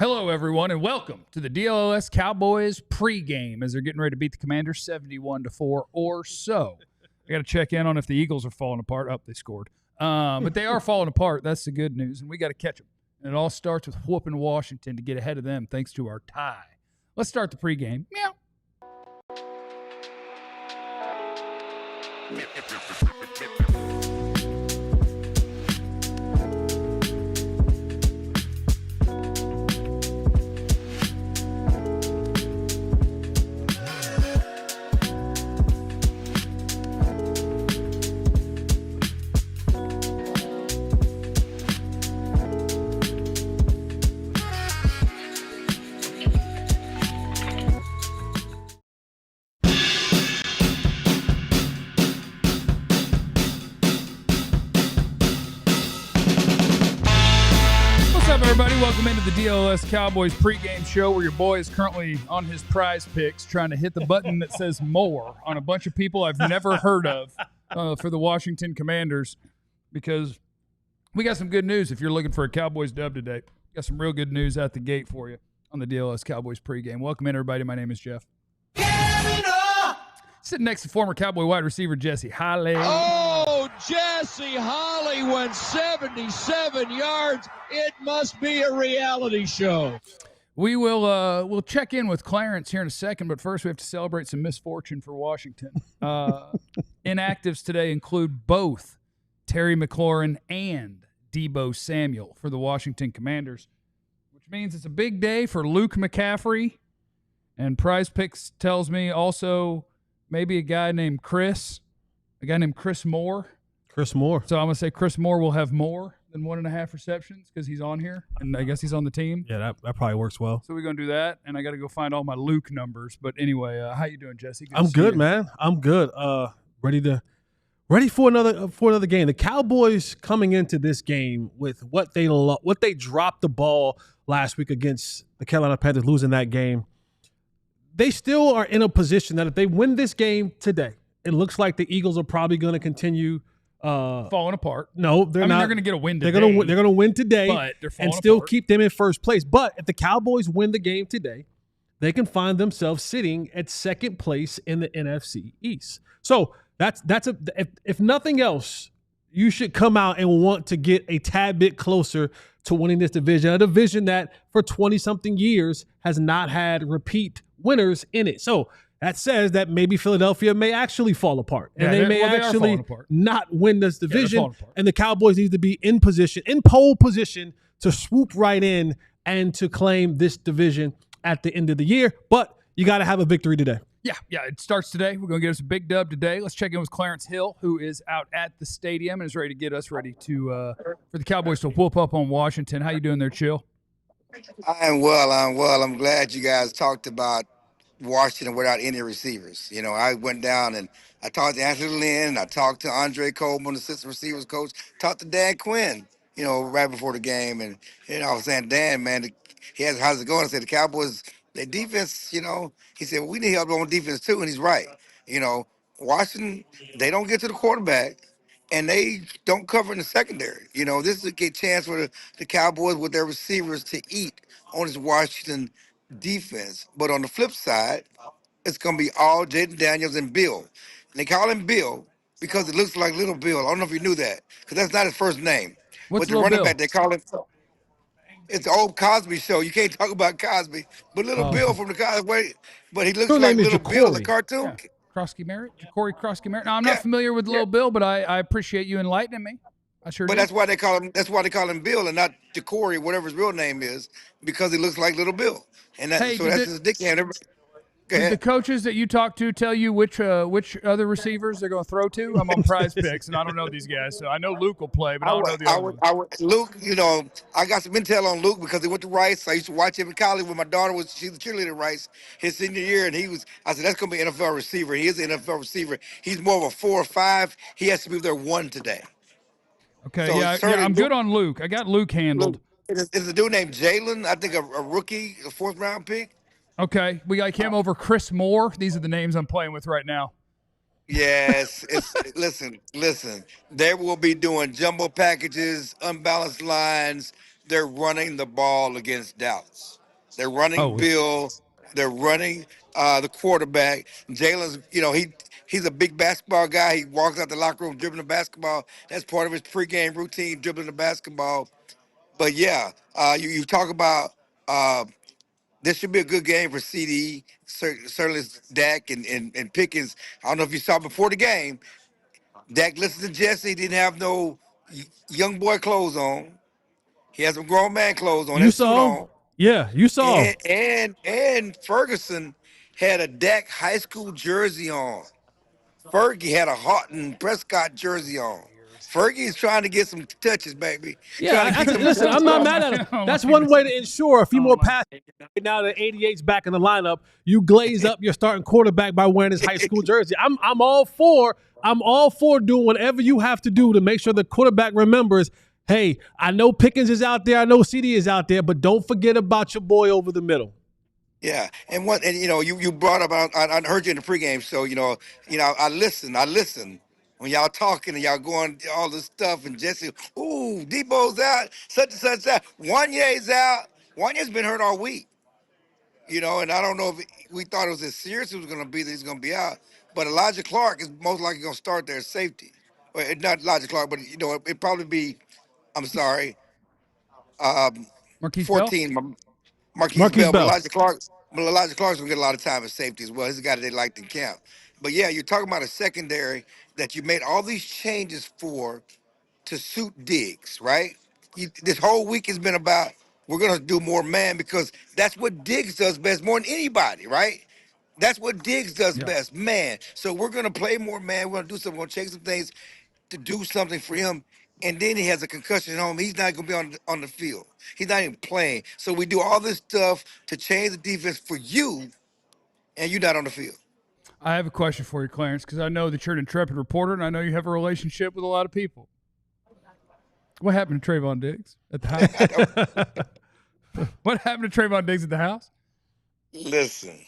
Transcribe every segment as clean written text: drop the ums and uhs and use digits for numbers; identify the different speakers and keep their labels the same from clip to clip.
Speaker 1: Hello, everyone, and welcome to the DLLS Cowboys pregame as they're getting ready to beat the Commanders 71-4 or so. I got to check in on if the Eagles are falling apart. Oh, they scored. But they are falling apart. That's the good news, and we got to catch them. And it all starts with whooping Washington to get ahead of them thanks to our tie. Let's start the pregame. Meow. Everybody, welcome into the DLLS Cowboys pregame show where your boy is currently on his prize picks trying to hit the button that says more on a bunch of people I've never heard of for the Washington Commanders, because we got some good news if you're looking for a Cowboys dub today. Got some real good news out the gate for you on the DLLS Cowboys pregame. Welcome in, everybody. My name is Jeff. Sitting next to former Cowboy wide receiver Jesse Holly.
Speaker 2: Oh, Jesse Holly went 77 yards. It must be a reality show.
Speaker 1: We will we'll check in with Clarence here in a second, but first we have to celebrate some misfortune for Washington. Inactives today include both Terry McLaurin and Deebo Samuel for the Washington Commanders, which means it's a big day for Luke McCaffrey. And Prize Picks tells me also maybe a guy named Chris Moore.
Speaker 3: Chris Moore.
Speaker 1: So I'm going to say Chris Moore will have more than 1.5 receptions because he's on here, and I guess he's on the team.
Speaker 3: Yeah, that probably works well.
Speaker 1: So we're going to do that, and I got to go find all my Luke numbers. But anyway, how you doing, Jesse?
Speaker 3: I'm good, man. I'm good. Ready for another game. The Cowboys coming into this game with what they dropped the ball last week against the Carolina Panthers, losing that game. They still are in a position that if they win this game today, it looks like the Eagles are probably going to continue
Speaker 1: falling apart.
Speaker 3: No, they're not.
Speaker 1: They're going to get a win today.
Speaker 3: They're going to win today,
Speaker 1: but they're falling
Speaker 3: and still
Speaker 1: apart.
Speaker 3: keep them in first place. But if the Cowboys win the game today, they can find themselves sitting at second place in the NFC East. So if nothing else, you should come out and want to get a tad bit closer to winning this division, a division that for 20-something years has not had repeat winners in it. So that says that maybe Philadelphia may actually fall apart, and they may actually not win this division, and the Cowboys need to be in pole position to swoop right in and to claim this division at the end of the year. But you got to have a victory today.
Speaker 1: Yeah, it starts today. We're going to get us a big dub today. Let's check in with Clarence Hill, who is out at the stadium and is ready to get us ready to for the Cowboys to whoop up on Washington. How you doing there, Chill?
Speaker 4: I'm well. I'm glad you guys talked about Washington without any receivers. You know, I went down and I talked to Anthony Lynn, I talked to Andre Coleman, the assistant receivers coach, talked to Dan Quinn, right before the game. And, I was saying, Dan, man, how's it going? I said, the Cowboys, their defense, he said, well, we need help on defense too. And he's right. Washington, they don't get to the quarterback and they don't cover in the secondary. This is a good chance for the Cowboys with their receivers to eat on this Washington defense. But on the flip side, it's going to be all Jayden Daniels and Bill. And they call him Bill because it looks like Little Bill. I don't know if you knew that, because that's not his first name.
Speaker 1: What's
Speaker 4: but the running back, they call him. It's the old Cosby show. You can't talk about Cosby. But Little Bill from the Cosby, but he looks like Little Bill, the cartoon.
Speaker 1: Yeah. Corey Krosky-Merritt. Now, I'm not familiar with Little Bill, but I appreciate you enlightening me. I sure do.
Speaker 4: That's why they call him. That's why they call him Bill and not Corey, whatever his real name is, because he looks like Little Bill. And that's his nickname.
Speaker 1: Did the coaches that you talk to tell you which other receivers they're going to throw to? I'm on Prize Picks, and I don't know these guys, so I know Luke will play, but I don't know the other ones.
Speaker 4: Luke, I got some intel on Luke because he went to Rice. I used to watch him in college when my daughter she's a cheerleader at Rice his senior year, and I said, that's going to be an NFL receiver. He is an NFL receiver. He's more of a 4 or 5. He has to be their 1 today.
Speaker 1: Okay, so I'm good on Luke. I got Luke handled.
Speaker 4: It's a dude named Jalen, I think a rookie, a 4th-round pick.
Speaker 1: Okay, we got him over Chris Moore. These are the names I'm playing with right now.
Speaker 4: Yes, listen. They will be doing jumbo packages, unbalanced lines, they're running the ball against Dallas. They're running Bill. They're running the quarterback. Jalen's, he's a big basketball guy. He walks out the locker room dribbling the basketball. That's part of his pregame routine, dribbling the basketball. But yeah, you talk about this should be a good game for CeeDee. Certainly Dak and Pickens. I don't know if you saw before the game, Dak listened to Jesse. Didn't have no young boy clothes on. He has some grown man clothes on.
Speaker 3: You
Speaker 4: That suit
Speaker 3: saw?
Speaker 4: on.
Speaker 3: Yeah, you saw.
Speaker 4: And Ferguson had a Dak high school jersey on. Fergie had a Houghton Prescott jersey on. Fergie's trying to get some touches, baby.
Speaker 3: Yeah, listen, I'm not mad at him. That's one way to ensure a few more passes. Right now that 88's back in the lineup, you glaze up your starting quarterback by wearing his high school jersey. I'm all for doing whatever you have to do to make sure the quarterback remembers, hey, I know Pickens is out there, I know CeeDee is out there, but don't forget about your boy over the middle.
Speaker 4: Yeah, and you brought up. I heard you in the pregame, so I listen when y'all talking and y'all going all this stuff, and Jesse, ooh, Deebo's out, such and such out, Wanye's out. Wanye's been hurt all week, and I don't know if we thought it was as serious as it was going to be that he's going to be out, but Elijah Clark is most likely going to start there at safety. Well, not Elijah Clark, but it'd probably be, I'm sorry,
Speaker 1: Marquise
Speaker 4: 14.
Speaker 1: Bell?
Speaker 4: Marquise Bell, but Elijah Clark's gonna get a lot of time at safety as well. He's a guy that they liked in camp. But yeah, you're talking about a secondary that you made all these changes for to suit Diggs, right? This whole week has been about we're gonna do more man because that's what Diggs does best more than anybody, right? That's what Diggs does best, man. So we're gonna play more man. We're gonna do something. We're gonna change some things to do something for him. And then he has a concussion at home. He's not gonna be on the field. He's not even playing. So we do all this stuff to change the defense for you, and you're not on the field.
Speaker 1: I have a question for you, Clarence, because I know that you're an intrepid reporter, and I know you have a relationship with a lot of people. What happened to Trevon Diggs at the house? What happened to Trevon Diggs at the house?
Speaker 4: Listen.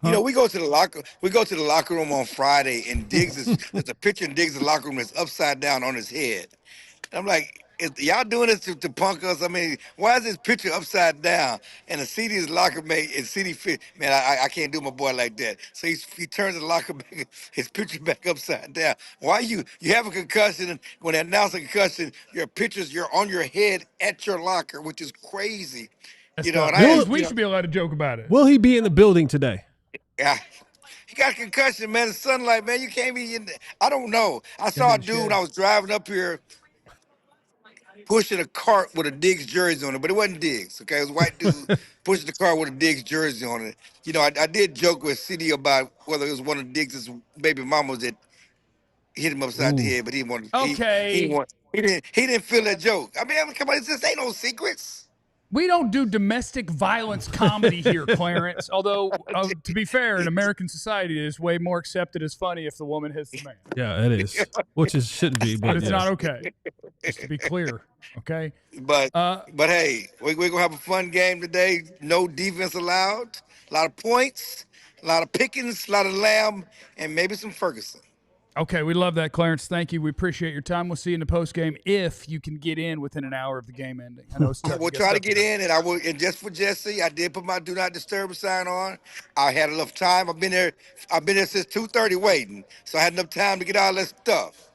Speaker 4: We go to the locker room on Friday, and there's a picture in Diggs' locker room that's upside down on his head. And I'm like, y'all doing this to punk us? I mean, why is this picture upside down? And the CeeDee's locker mate and CeeDee fit. Man, I can't do my boy like that. So he turns the locker back, his picture back upside down. Why you have a concussion, and when they announce a concussion, you're on your head at your locker, which is crazy.
Speaker 1: We should be allowed to joke about it.
Speaker 3: Will he be in the building today?
Speaker 4: Yeah. He got a concussion, man. The sunlight, man. You can't be in there. I don't know. I saw a dude when I was driving up here pushing a cart with a Diggs jersey on it, but it wasn't Diggs, okay? It was a white dude pushing the cart with a Diggs jersey on it. I did joke with CeeDee about whether it was one of Diggs' baby mamas that hit him upside the head, but he wanted.
Speaker 1: Okay.
Speaker 4: He didn't feel that joke. I mean, come on, this ain't no secrets.
Speaker 1: We don't do domestic violence comedy here, Clarence. Although, to be fair, in American society, it is way more accepted as funny if the woman hits the man.
Speaker 3: Yeah, it is. Which shouldn't be, but
Speaker 1: it's not okay. Just to be clear, okay?
Speaker 4: But hey, we're going to have a fun game today. No defense allowed. A lot of points, a lot of Pickens, a lot of Lamb, and maybe some Ferguson.
Speaker 1: Okay, we love that, Clarence. Thank you. We appreciate your time. We'll see you in the post game if you can get in within an hour of the game ending. I know it's tough.
Speaker 4: We'll try to get in, and I will. And just for Jesse, I did put my do not disturb sign on. I had enough time. I've been there since 2:30 waiting, so I had enough time to get all that stuff.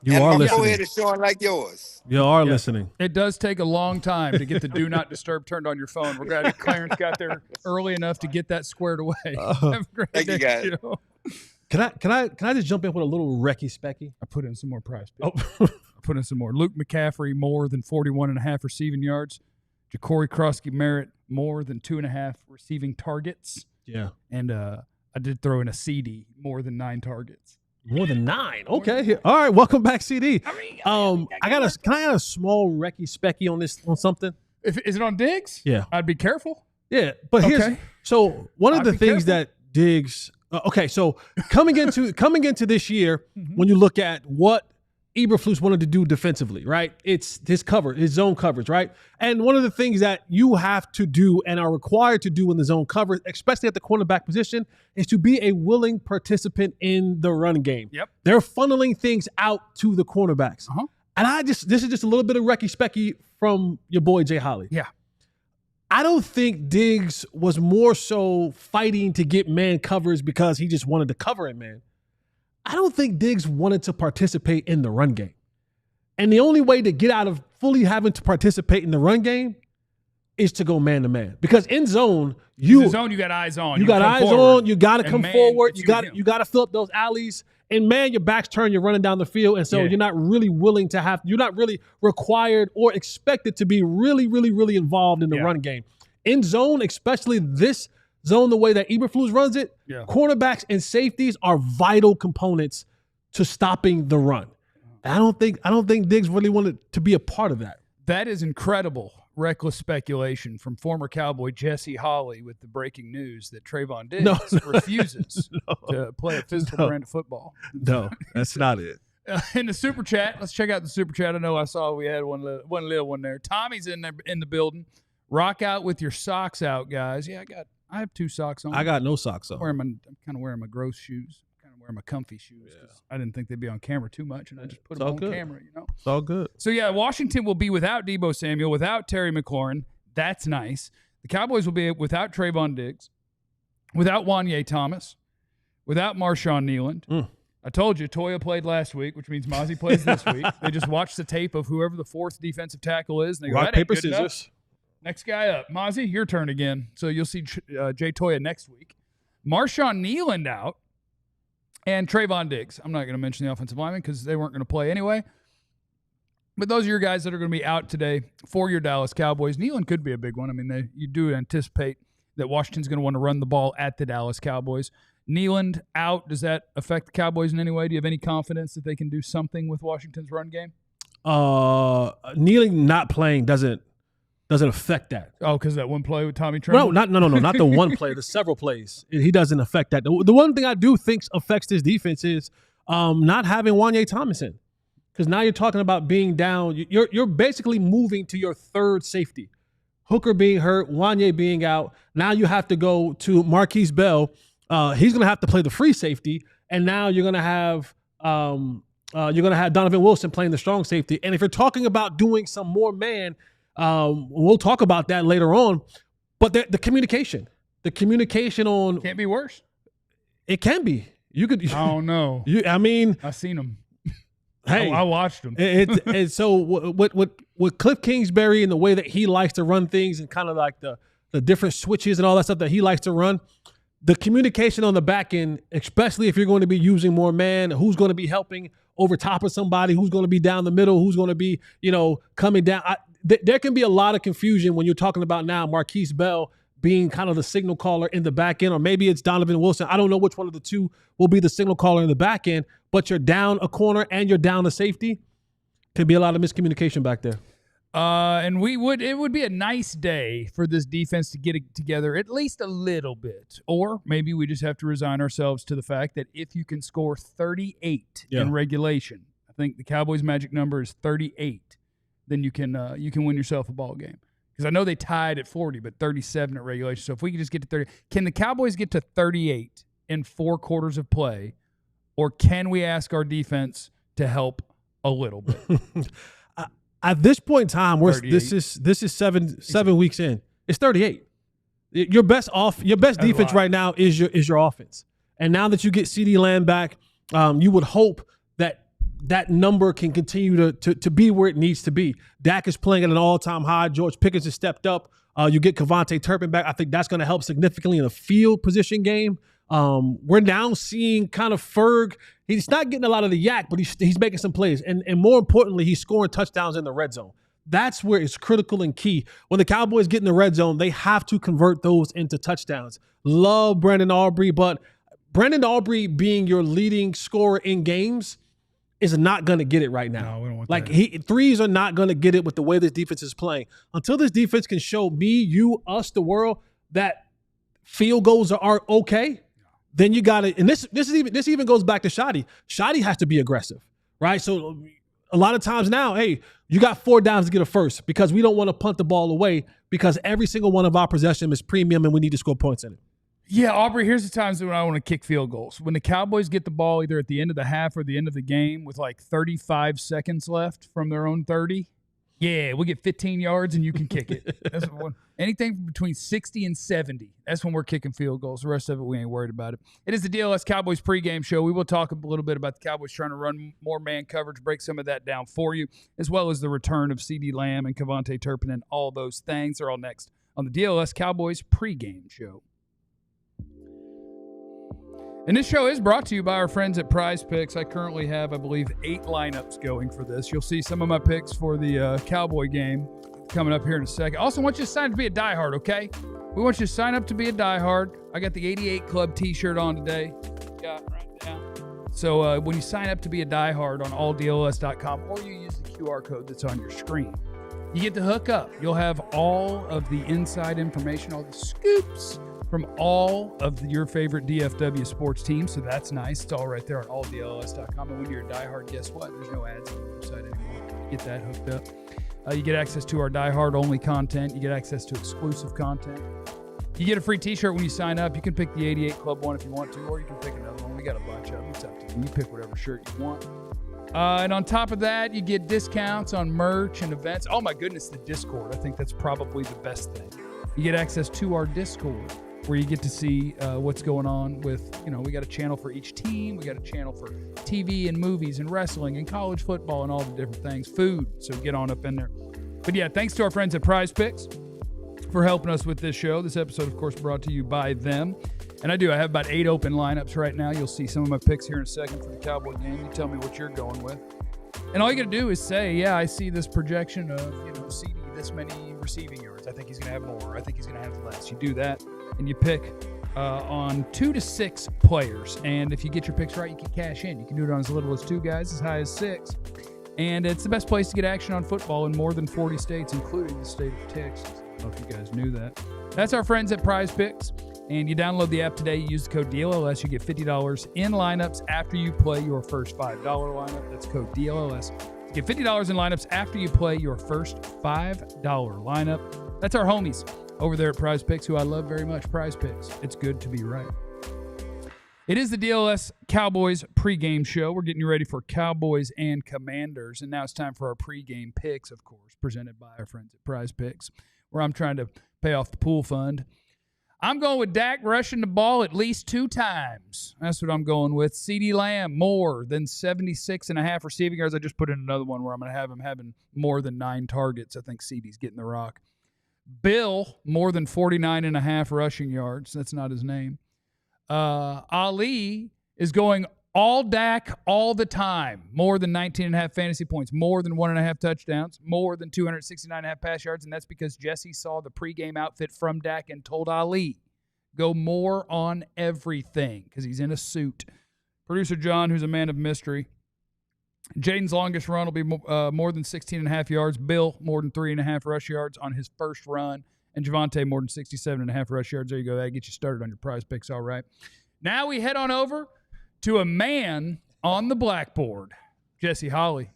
Speaker 3: You are listening.
Speaker 4: Go ahead and showing like yours.
Speaker 3: You are listening.
Speaker 1: It does take a long time to get the do not disturb turned on your phone. We're glad that Clarence got there early enough to get that squared away. Have a great
Speaker 4: Thank you, guys.
Speaker 1: Joe.
Speaker 3: Can I just jump in with a little Recky Specky?
Speaker 1: I put in some more prize picks. I put in some more. Luke McCaffrey, more than 41.5 receiving yards. Ja'Cory Krosky-Merritt, more than 2.5 receiving targets.
Speaker 3: Yeah.
Speaker 1: And I did throw in a CeeDee, more than 9 targets.
Speaker 3: More than 9. Okay. All right. Welcome back, CeeDee. Can I get a small Recky Specky on something?
Speaker 1: Is it on Diggs?
Speaker 3: Yeah.
Speaker 1: I'd be careful.
Speaker 3: Yeah. But so one of the things that Diggs so coming into this year, when you look at what Eberflus wanted to do defensively, right? It's his zone coverage, right? And one of the things that you have to do and are required to do in the zone coverage, especially at the cornerback position, is to be a willing participant in the run game.
Speaker 1: Yep.
Speaker 3: They're funneling things out to the cornerbacks. And this is just a little bit of Recky Specky from your boy Jay Holly.
Speaker 1: Yeah.
Speaker 3: I don't think Diggs was more so fighting to get man covers because he just wanted to cover it, man. I don't think Diggs wanted to participate in the run game. And the only way to get out of fully having to participate in the run game is to go man to man. Because in zone, you
Speaker 1: got eyes on.
Speaker 3: You got eyes on. You got to come forward. You got to fill up those alleys. And man, your back's turned. You're running down the field, and so you're not really willing to have. You're not really required or expected to be really, really, really involved in the run game. In zone, especially this zone, the way that Eberflus runs it, cornerbacks and safeties are vital components to stopping the run. And I don't think Diggs really wanted to be a part of that.
Speaker 1: That is incredible. Reckless speculation from former Cowboy Jesse Holley with the breaking news that Trevon Diggs refuses to play a physical brand of football.
Speaker 3: No, that's not it.
Speaker 1: In the super chat, let's check out the super chat. I know I saw we had one little one there. Tommy's in the building. Rock out with your socks out, guys. Yeah, I have 2 socks on.
Speaker 3: I got no socks on.
Speaker 1: I'm kind of wearing my gross shoes. Wear my comfy shoes. I didn't think they'd be on camera too much, and I just put them on camera,
Speaker 3: It's all good.
Speaker 1: So, Washington will be without Deebo Samuel, without Terry McLaurin. That's nice. The Cowboys will be without Trevon Diggs, without Wanye Thomas, without Marshawn Kneeland. I told you, Toya played last week, which means Mozzie plays this week. They just watched the tape of whoever the 4th defensive tackle is, and they go,
Speaker 3: rock, paper, scissors.
Speaker 1: Next guy up. Mozzie, your turn again. So you'll see Jay Toya next week. Marshawn Kneeland out. And Trevon Diggs. I'm not going to mention the offensive linemen because they weren't going to play anyway. But those are your guys that are going to be out today for your Dallas Cowboys. Kneeland could be a big one. I mean, you do anticipate that Washington's going to want to run the ball at the Dallas Cowboys. Kneeland out. Does that affect the Cowboys in any way? Do you have any confidence that they can do something with Washington's run game?
Speaker 3: Kneeland not playing doesn't affect that.
Speaker 1: Oh, because that one play with Tommy Tremble?
Speaker 3: No, not the one play. The several plays. He doesn't affect that. The one thing I do think affects this defense is not having Wanye Thomas in. Because now you're talking about being down. You're basically moving to your 3rd safety. Hooker being hurt, Wanye being out. Now you have to go to Marquise Bell. He's going to have to play the free safety, and now you're going to have Donovan Wilson playing the strong safety. And if you're talking about doing some more man. We'll talk about that later on, but the communication on
Speaker 1: can't be worse.
Speaker 3: It can be. You could.
Speaker 1: I don't know.
Speaker 3: I
Speaker 1: seen them.
Speaker 3: Hey,
Speaker 1: I watched them.
Speaker 3: And so with Cliff Kingsbury and the way that he likes to run things and kind of like the different switches and all that stuff that he likes to run, the communication on the back end, especially if you're going to be using more man, who's going to be helping over top of somebody, who's going to be down the middle, who's going to be coming down. There can be a lot of confusion when you're talking about now Marquise Bell being kind of the signal caller in the back end, or maybe it's Donovan Wilson. I don't know which one of the two will be the signal caller in the back end, but you're down a corner and you're down a safety. Could be a lot of miscommunication back there.
Speaker 1: And it would be a nice day for this defense to get it together at least a little bit. Or maybe we just have to resign ourselves to the fact that if you can score 38 in regulation, I think the Cowboys' magic number is 38. Then you can win yourself a ball game. Because I know they tied at 40, but 37 at regulation. So if we can just get to 30, can the Cowboys get to 38 in 4 quarters of play, or can we ask our defense to help a little bit?
Speaker 3: At this point in time, this is seven weeks in. It's 38. Your best defense right now is your offense. And now that you get CeeDee Lamb back, you would hope that number can continue to be where it needs to be. Dak is playing at an all-time high. George Pickens has stepped up. You get KaVontae Turpin back. I think that's going to help significantly in a field position game. We're now seeing kind of Ferg. He's not getting a lot of the yak, but he's making some plays. And more importantly, he's scoring touchdowns in the red zone. That's where it's critical and key. When the Cowboys get in the red zone, they have to convert those into touchdowns. Love Brandon Aubrey, but Brandon Aubrey being your leading scorer in games is not going to get it right now.
Speaker 1: No, we don't want
Speaker 3: that. Threes are not going to get it with the way this defense is playing. Until this defense can show me, you, us, the world that field goals are okay, then you got it. And this even goes back to Shotty. Shotty has to be aggressive, right? So a lot of times now, hey, you got 4 downs to get a first because we don't want to punt the ball away because every single one of our possessions is premium and we need to score points in it.
Speaker 1: Yeah, Aubrey, here's the times when I want to kick field goals. When the Cowboys get the ball either at the end of the half or the end of the game with like 35 seconds left from their own 30, yeah, we'll get 15 yards and you can kick it. That's what, anything between 60 and 70, that's when we're kicking field goals. The rest of it, we ain't worried about it. It is the DLS Cowboys pregame show. We will talk a little bit about the Cowboys trying to run more man coverage, break some of that down for you, as well as the return of CeeDee Lamb and KaVontae Turpin and all those things. They're all next on the DLS Cowboys pregame show. And this show is brought to you by our friends at Prize Picks. I currently have, I believe, 8 lineups going for this. You'll see some of my picks for the Cowboy game coming up here in a second. Also, I want you to sign up to be a diehard, okay? We want you to sign up to be a diehard. I got the 88 Club t-shirt on today. Got right down. So when you sign up to be a diehard on alldlls.com or you use the QR code that's on your screen, you get to hook up. You'll have all of the inside information, all the scoops from all of your favorite DFW sports teams, so that's nice. It's all right there on alldlls.com. And when you're a diehard, guess what? There's no ads on the website anymore. Get that hooked up. You get access to our diehard-only content. You get access to exclusive content. You get a free t-shirt when you sign up. You can pick the 88 Club one if you want to, or you can pick another one. We got a bunch of them. It's up to you. You pick whatever shirt you want. And on top of that, you get discounts on merch and events. Oh, my goodness, the Discord. I think that's probably the best thing. You get access to our Discord, where you get to see what's going on with, we got a channel for each team. We got a channel for TV and movies and wrestling and college football and all the different things. Food, so get on up in there. But yeah, thanks to our friends at Prize Picks for helping us with this show. This episode, of course, brought to you by them. And I have about 8 open lineups right now. You'll see some of my picks here in a second for the Cowboy game. You tell me what you're going with. And all you got to do is say, yeah, I see this projection of, CeeDee this many receiving yards. I think he's going to have more. I think he's going to have less. You do that, and you pick on 2 to 6 players. And if you get your picks right, you can cash in. You can do it on as little as 2 guys, as high as 6. And it's the best place to get action on football in more than 40 states, including the state of Texas. I don't know if you guys knew that. That's our friends at Prize Picks. And you download the app today. You use the code DLLS. You get $50 in lineups after you play your first $5 lineup. That's code DLLS. You get $50 in lineups after you play your first $5 lineup. That's our homies over there at Prize Picks, who I love very much. Prize Picks. It's good to be right. It is the DLS Cowboys pregame show. We're getting you ready for Cowboys and Commanders. And now it's time for our pregame picks, of course, presented by our friends at Prize Picks, where I'm trying to pay off the pool fund. I'm going with Dak rushing the ball at least 2 times. That's what I'm going with. CeeDee Lamb, more than 76.5 receiving yards. I just put in another one where I'm going to have him having more than 9 targets. I think CeeDee's getting the rock. Bill, more than 49.5 rushing yards. That's not his name. Ali is going all Dak all the time. More than 19.5 fantasy points. More than 1.5 touchdowns. More than 269.5 pass yards. And that's because Jesse saw the pregame outfit from Dak and told Ali, go more on everything, because he's in a suit. Producer John, who's a man of mystery. Jayden's longest run will be more than 16.5 yards. Bill, more than 3.5 rush yards on his first run. And Javonte, more than 67.5 rush yards. There you go. That'll get you started on your Prize Picks, all right. Now we head on over to a man on the blackboard, Jesse Holley.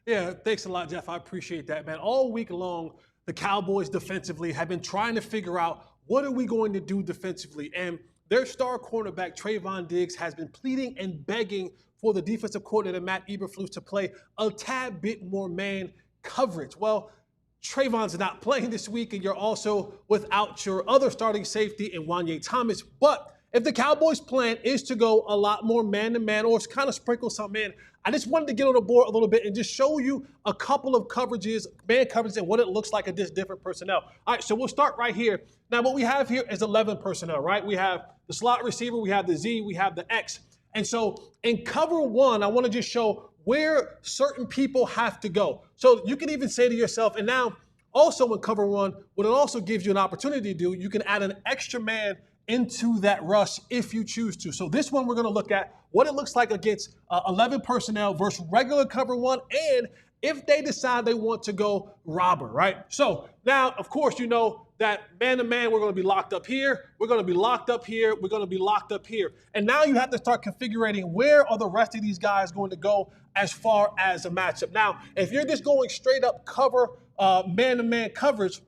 Speaker 3: Yeah, thanks a lot, Jeff. I appreciate that, man. All week long, the Cowboys defensively have been trying to figure out what are we going to do defensively. And their star cornerback, Trevon Diggs, has been pleading and begging for the defensive coordinator, Matt Eberflus, to play a tad bit more man coverage. Well, Trayvon's not playing this week, and you're also without your other starting safety in Wanye Thomas. But if the Cowboys' plan is to go a lot more man-to-man or kind of sprinkle some in, I just wanted to get on the board a little bit and just show you a couple of coverages, man coverages, and what it looks like against different personnel. All right, so we'll start right here. Now, what we have here is 11 personnel, right? We have the slot receiver, we have the Z, we have the X. And so in cover 1, I want to just show where certain people have to go. So you can even say to yourself, and now also in cover 1, what it also gives you an opportunity to do, you can add an extra man into that rush if you choose to. So this one, we're going to look at what it looks like against 11 personnel versus regular cover 1, and if they decide they want to go robber, right? So now, of course, you know that man-to-man, we're going to be locked up here, we're going to be locked up here, we're going to be locked up here. And now you have to start configuring where are the rest of these guys going to go as far as a matchup. Now, if you're just going straight up cover, man-to-man coverage,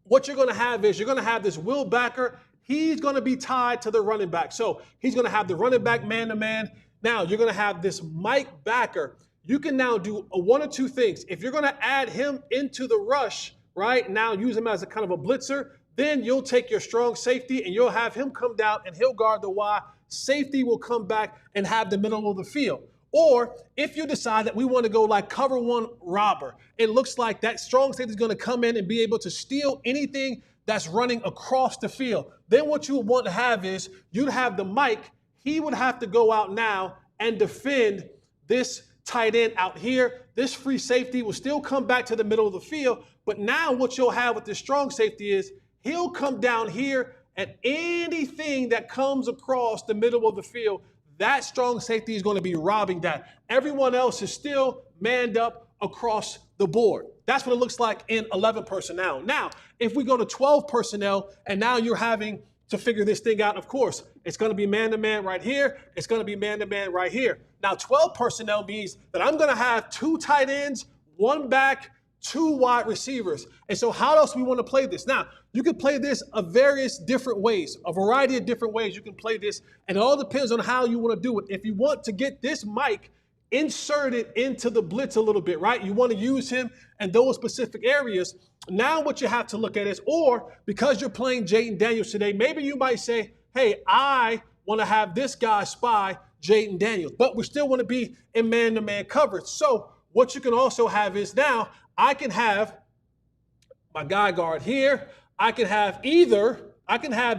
Speaker 3: what you're going to have is you're going to have this Will Backer. he's going to be tied to the running back. So he's going to have the running back man-to-man. Now you're going to have this Mike backer. You can now do one or two things. If you're going to add him into the rush, right, now use him as a kind of a blitzer, then you'll take your strong safety and you'll have him come down and he'll guard the Y. Safety will come back and have the middle of the field. Or if you decide that we want to go like cover one robber, it looks like that strong safety is going to come in and be able to steal anything that's running across the field. Then what you would want to have is you'd have the Mike. He would have to go out now and defend this tight end out here. This free safety will still come back to the middle of the field. But now what you'll have with this strong safety is he'll come down here and anything that comes across the middle of the field, that strong safety is going to be robbing that. Everyone else is still manned up across the board. That's what it looks like in 11 personnel. Now, if we go to 12 personnel and now you're having to figure this thing out, of course, it's going to be man-to-man right here. It's going to be man-to-man right here. Now, 12 personnel means that I'm going to have 2 tight ends, 1 back, 2 wide receivers. And so how else we want to play this? Now, you can play this various different ways, a variety of different ways you can play this, and it all depends on how you want to do it. If you want to get this Mike inserted into the blitz a little bit, right? You want to use him in those specific areas. Now what you have to look at is, or because you're playing Jayden Daniels today, maybe you might say, hey, I want to have this guy spy Jayden Daniels, but we still want to be in man-to-man coverage. So what you can also have is now I can have my guy guard here. I can have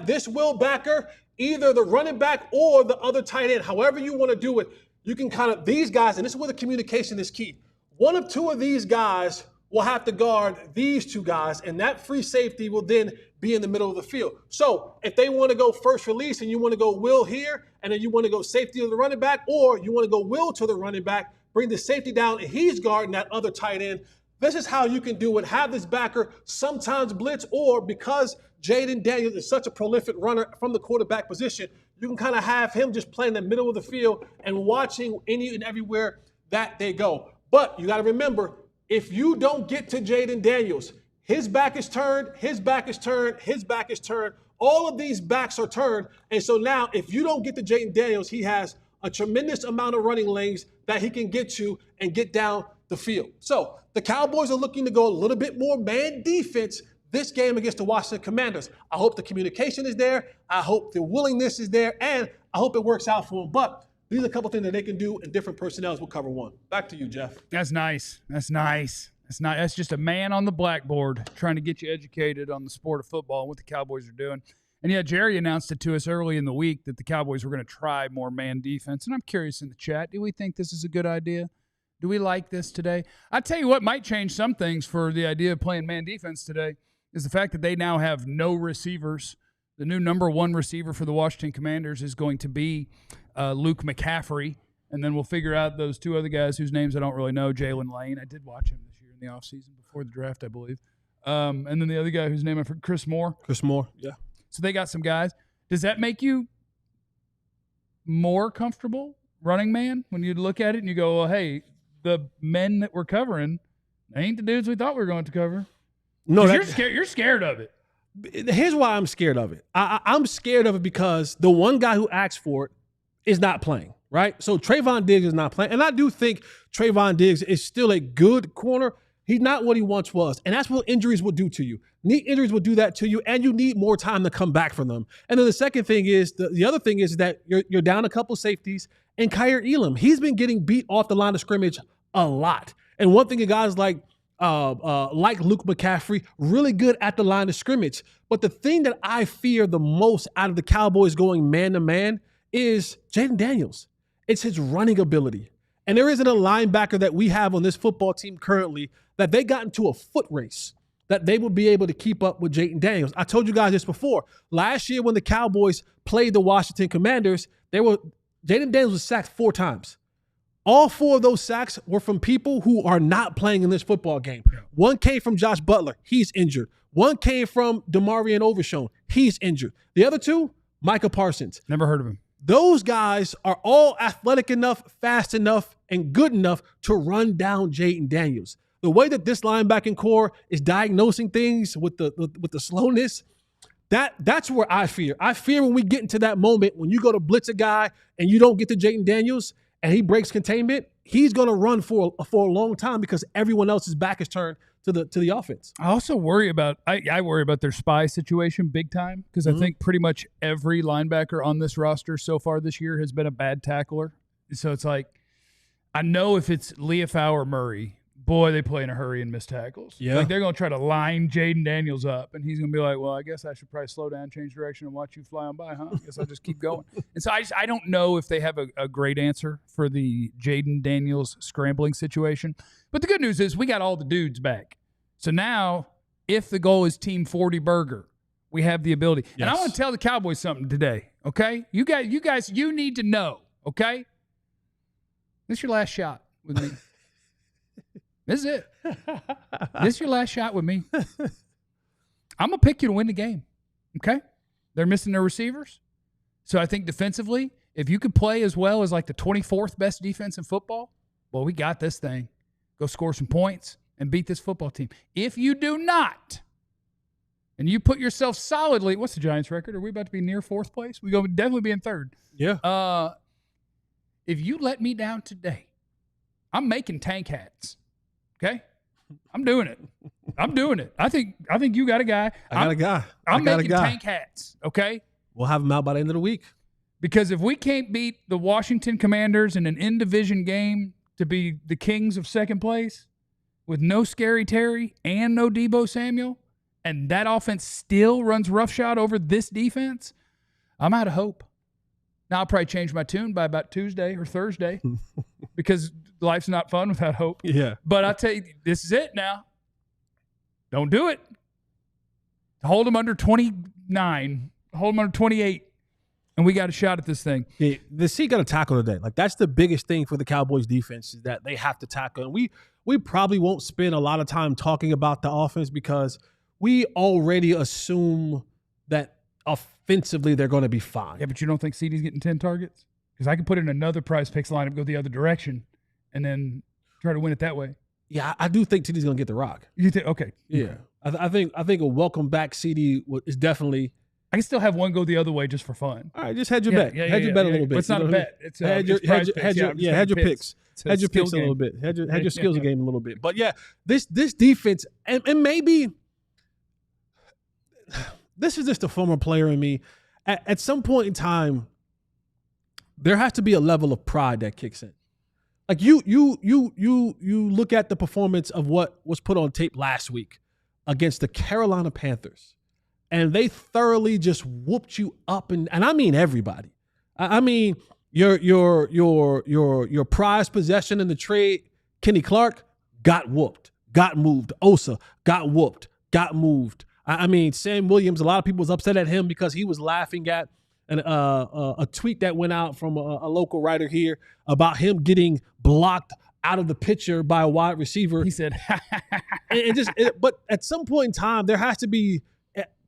Speaker 3: this will backer, either the running back or the other tight end. However you want to do it, you can kind of, these guys, and this is where the communication is key. One of 2 of these guys will have to guard these 2 guys, and that free safety will then be in the middle of the field. So if they want to go first release and you want to go will here, and then you want to go safety to the running back, or you want to go will to the running back, bring the safety down, and he's guarding that other tight end. This is how you can do it. Have this backer sometimes blitz, or because Jayden Daniels is such a prolific runner from the quarterback position, you can kind of have him just playing the middle of the field and watching any and everywhere that they go. But you got to remember, if you don't get to Jayden Daniels, his back is turned, his back is turned, his back is turned. All of these backs are turned. And so now if you don't get to Jayden Daniels, he has a tremendous amount of running lanes that he can get to and get down the field. So the Cowboys are looking to go a little bit more man defense this game against the Washington Commanders. I hope the communication is there. I hope the willingness is there, and I hope it works out for them. But these are a couple things that they can do in different personnels. We'll cover one. Back to you, Jeff.
Speaker 1: That's nice. That's nice. That's just a man on the blackboard trying to get you educated on the sport of football and what the Cowboys are doing. And yeah, Jerry announced it to us early in the week that the Cowboys were going to try more man defense. And I'm curious in the chat, do we think this is a good idea? Do we like this today? I tell you what might change some things for the idea of playing man defense today is the fact that they now have no receivers. The new number 1 receiver for the Washington Commanders is going to be Luke McCaffrey. And then we'll figure out those 2 other guys whose names I don't really know, Jalen Lane. I did watch him this year in the offseason before the draft, I believe. And then the other guy whose name I forgot, Chris Moore.
Speaker 3: Chris Moore, yeah.
Speaker 1: So they got some guys. Does that make you more comfortable running man when you look at it and you go, well, hey, the men that we're covering ain't the dudes we thought we were going to cover? No, you're scared of it.
Speaker 3: Here's why I'm scared of it. I'm scared of it because the one guy who asked for it is not playing, right? So Trevon Diggs is not playing. And I do think Trevon Diggs is still a good corner. He's not what he once was. And that's what injuries will do to you. Knee injuries will do that to you, and you need more time to come back from them. And then the second thing is, the other thing is that you're down a couple safeties, and Kyer Elam, he's been getting beat off the line of scrimmage a lot. And one thing, guys like Luke McCaffrey, really good at the line of scrimmage. But the thing that I fear the most out of the Cowboys going man-to-man is Jayden Daniels. It's his running ability. And there isn't a linebacker that we have on this football team currently that they got into a foot race that they would be able to keep up with Jayden Daniels. I told you guys this before. Last year when the Cowboys played the Washington Commanders, Jayden Daniels was sacked 4 times. All 4 of those sacks were from people who are not playing in this football game. One came from Josh Butler. He's injured. One came from DeMarion Overshown. He's injured. The other 2, Micah Parsons.
Speaker 1: Never heard of him.
Speaker 3: Those guys are all athletic enough, fast enough, and good enough to run down Jayden Daniels. The way that this linebacking core is diagnosing things with the slowness, That's where I fear. I fear when we get into that moment when you go to blitz a guy and you don't get to Jayden Daniels and he breaks containment, he's going to run for a long time because everyone else's back is turned to the offense.
Speaker 1: I also worry about I worry about their spy situation big time because I think pretty much every linebacker on this roster so far this year has been a bad tackler. So it's like I know if it's Leafau or Murray, boy, they play in a hurry and miss tackles.
Speaker 3: Yeah.
Speaker 1: Like they're going to try to line Jayden Daniels up, and he's going to be like, well, I guess I should probably slow down, change direction, and watch you fly on by, huh? I guess I'll just keep going. And so I don't know if they have a great answer for the Jayden Daniels scrambling situation. But the good news is we got all the dudes back. So now if the goal is Team 40 Burger, we have the ability. Yes. And I want to tell the Cowboys something today, okay? You guys, you need to know, okay? This is your last shot with me. This is it. This is your last shot with me. I'm going to pick you to win the game, okay? They're missing their receivers. So I think defensively, if you could play as well as like the 24th best defense in football, well, we got this thing. Go score some points and beat this football team. If you do not, and you put yourself solidly, what's the Giants' record? Are we about to be near fourth place? We're going to definitely be in third.
Speaker 3: Yeah.
Speaker 1: If you let me down today, I'm making tank hats. Okay? I'm doing it. I think you got a guy.
Speaker 3: I got a guy.
Speaker 1: I'm making tank hats. Okay?
Speaker 3: We'll have them out by the end of the week.
Speaker 1: Because if we can't beat the Washington Commanders in an in-division game to be the kings of second place with no Scary Terry and no Deebo Samuel, and that offense still runs roughshod over this defense, I'm out of hope. Now I'll probably change my tune by about Tuesday or Thursday because life's not fun without hope.
Speaker 3: Yeah.
Speaker 1: But I tell you, this is it now. Don't do it. Hold them under 29. Hold them under 28. And we got a shot at this thing.
Speaker 3: Yeah, the C got to tackle today. Like, that's the biggest thing for the Cowboys defense is that they have to tackle. And we probably won't spend a lot of time talking about the offense because we already assume that offensively they're going to be fine.
Speaker 1: Yeah, but you don't think CeeDee's getting 10 targets? Because I could put in another Prize Picks lineup, go the other direction, and then try to win it that way.
Speaker 3: Yeah, I do think CeeDee's going to get the rock.
Speaker 1: You think? Okay.
Speaker 3: Yeah. I think a welcome back CeeDee is definitely.
Speaker 1: I can still have one go the other way just for fun.
Speaker 3: All right, just hedge your bet. Hedge your bet a little bit.
Speaker 1: It's not a bet. It's hedge your picks.
Speaker 3: Hedge your picks. Hedge your picks a little bit. Hedge your skills game a little bit. But yeah, this defense and maybe this is just a former player in me. At some point in time, there has to be a level of pride that kicks in. Like you look at the performance of what was put on tape last week against the Carolina Panthers, and they thoroughly just whooped you up, and I mean everybody. I mean your prized possession in the trade, Kenny Clark got whooped, got moved. Osa got whooped, got moved. I mean, Sam Williams, a lot of people was upset at him because he was laughing at a tweet that went out from a local writer here about him getting blocked out of the picture by a wide receiver.
Speaker 1: He said,
Speaker 3: but at some point in time, there has to be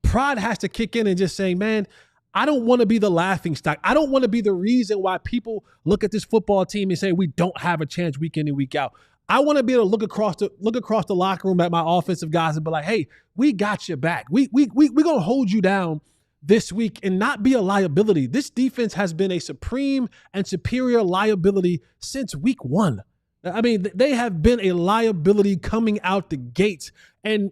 Speaker 3: pride has to kick in and just saying, man, I don't want to be the laughing stock. I don't want to be the reason why people look at this football team and say we don't have a chance week in and week out. I want to be able to look across the locker room at my offensive guys and be like, hey, we got your back. We're going to hold you down this week and not be a liability. This defense has been a supreme and superior liability since week one. I mean, they have been a liability coming out the gates. And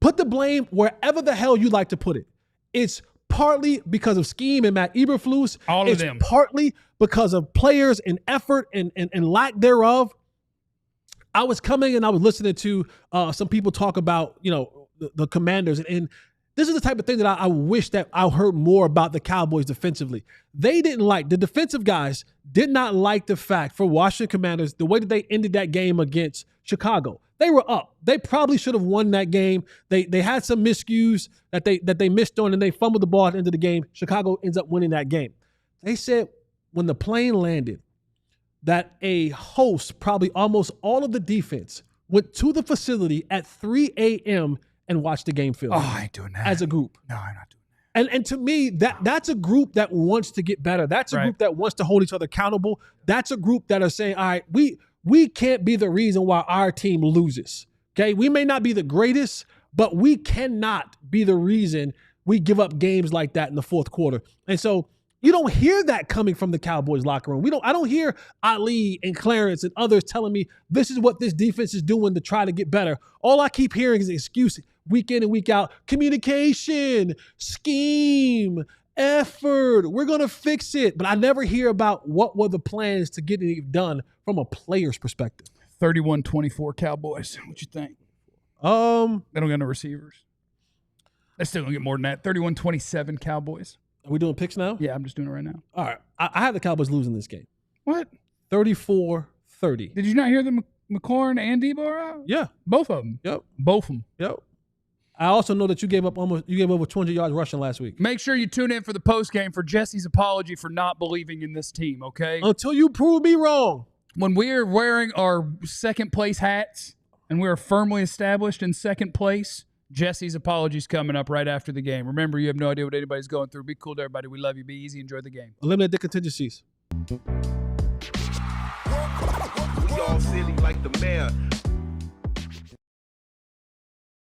Speaker 3: put the blame wherever the hell you like to put it. It's partly because of scheme and Matt Eberflus.
Speaker 1: All of them.
Speaker 3: Partly because of players and effort and lack thereof. I was coming and I was listening to some people talk about, the Commanders. And this is the type of thing that I wish that I heard more about the Cowboys defensively. The defensive guys did not like the fact for Washington Commanders, the way that they ended that game against Chicago. They were up. They probably should have won that game. They had some miscues that they missed on and they fumbled the ball at the end of the game. Chicago ends up winning that game. They said when the plane landed, that a host, probably almost all of the defense, went to the facility at 3 a.m. and watched the game film.
Speaker 1: Oh, I ain't doing that.
Speaker 3: As a group.
Speaker 1: No, I'm not doing that.
Speaker 3: And to me, that's a group that wants to get better. That's a group that wants to hold each other accountable. That's a group that are saying, all right, we can't be the reason why our team loses. Okay? We may not be the greatest, but we cannot be the reason we give up games like that in the fourth quarter. And so you don't hear that coming from the Cowboys locker room. I don't hear Ali and Clarence and others telling me this is what this defense is doing to try to get better. All I keep hearing is excuses week in and week out. Communication, scheme, effort. We're going to fix it. But I never hear about what were the plans to get it done from a player's perspective.
Speaker 1: 31-24 Cowboys. What you think? They don't got no receivers. They're still going to get more than that. 31-27 Cowboys.
Speaker 3: Are we doing picks now?
Speaker 1: Yeah, I'm just doing it right now.
Speaker 3: All right. I have the Cowboys losing this game.
Speaker 1: What?
Speaker 3: 34-30.
Speaker 1: Did you not hear that McLaurin and Deebo are out?
Speaker 3: Yeah.
Speaker 1: Both of them.
Speaker 3: Yep.
Speaker 1: Both of them.
Speaker 3: Yep. I also know that you gave over 200 yards rushing last week.
Speaker 1: Make sure you tune in for the postgame for Jesse's apology for not believing in this team, okay?
Speaker 3: Until you prove me wrong.
Speaker 1: When we are wearing our second place hats and we are firmly established in second place, Jesse's apologies coming up right after the game. Remember, you have no idea what anybody's going through. Be cool to everybody. We love you. Be easy. Enjoy the game.
Speaker 3: Eliminate the contingencies.
Speaker 5: We all silly like the mayor.